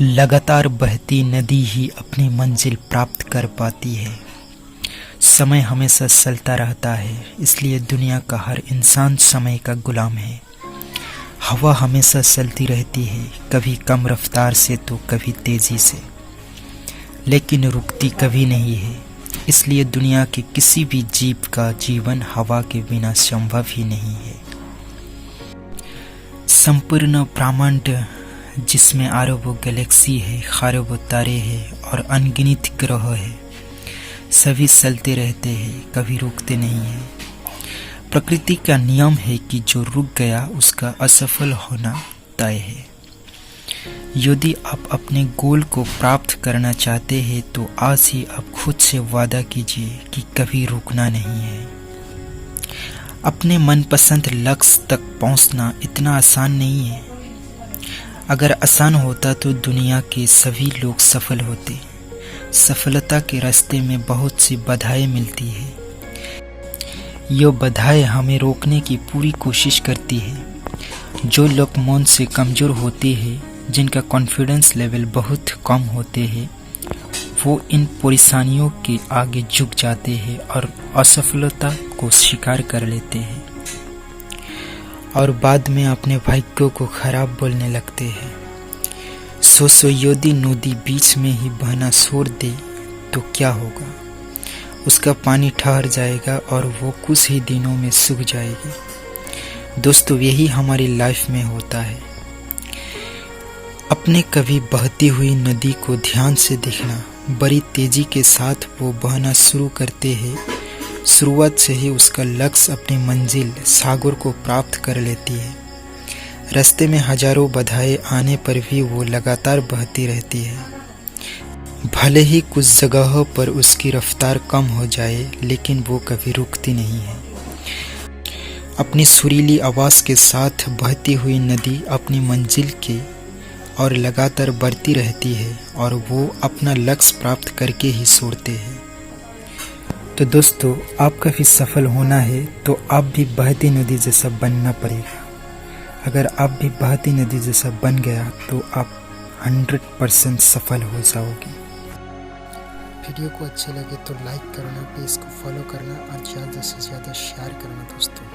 लगातार बहती नदी ही अपनी मंजिल प्राप्त कर पाती है। समय हमेशा चलता रहता है, इसलिए दुनिया का हर इंसान समय का गुलाम है। हवा हमेशा चलती रहती है, कभी कम रफ्तार से तो कभी तेजी से, लेकिन रुकती कभी नहीं है। इसलिए दुनिया के किसी भी जीव का जीवन हवा के बिना संभव ही नहीं है। संपूर्ण ब्रह्मांड, जिसमें अरबों गैलेक्सी है, खरबों तारे हैं और अनगिनत ग्रह है, सभी चलते रहते हैं, कभी रुकते नहीं हैं। प्रकृति का नियम है कि जो रुक गया उसका असफल होना तय है। यदि आप अपने गोल को प्राप्त करना चाहते हैं तो आज ही आप खुद से वादा कीजिए कि कभी रुकना नहीं है। अपने मनपसंद लक्ष्य तक पहुंचना इतना आसान नहीं है। अगर आसान होता तो दुनिया के सभी लोग सफल होते। सफलता के रास्ते में बहुत सी बाधाएं मिलती है। ये बाधाएं हमें रोकने की पूरी कोशिश करती है। जो लोग मन से कमज़ोर होते हैं, जिनका कॉन्फिडेंस लेवल बहुत कम होते हैं, वो इन परेशानियों के आगे झुक जाते हैं और असफलता को स्वीकार कर लेते हैं और बाद में अपने भाग्यों को खराब बोलने लगते हैं। सोचो, यदि नदी बीच में ही बहना छोड़ दे तो क्या होगा? उसका पानी ठहर जाएगा और वो कुछ ही दिनों में सूख जाएगी। दोस्तों, यही हमारी लाइफ में होता है। अपने कभी बहती हुई नदी को ध्यान से देखना। बड़ी तेजी के साथ वो बहना शुरू करते हैं। शुरुआत से ही उसका लक्ष्य अपनी मंजिल सागर को प्राप्त कर लेती है। रास्ते में हजारों बाधाएं आने पर भी वो लगातार बहती रहती है। भले ही कुछ जगहों पर उसकी रफ्तार कम हो जाए, लेकिन वो कभी रुकती नहीं है। अपनी सुरीली आवाज़ के साथ बहती हुई नदी अपनी मंजिल के और लगातार बढ़ती रहती है और वो अपना लक्ष्य प्राप्त करके ही छोड़ते हैं। तो दोस्तों, आपका भी सफल होना है तो आप भी बहती नदी जैसा बनना पड़ेगा। अगर आप भी बहती नदी जैसा बन गया तो आप 100% सफल हो जाओगे। वीडियो को अच्छे लगे तो लाइक करना, पेज को फॉलो करना और ज़्यादा से ज़्यादा शेयर करना दोस्तों।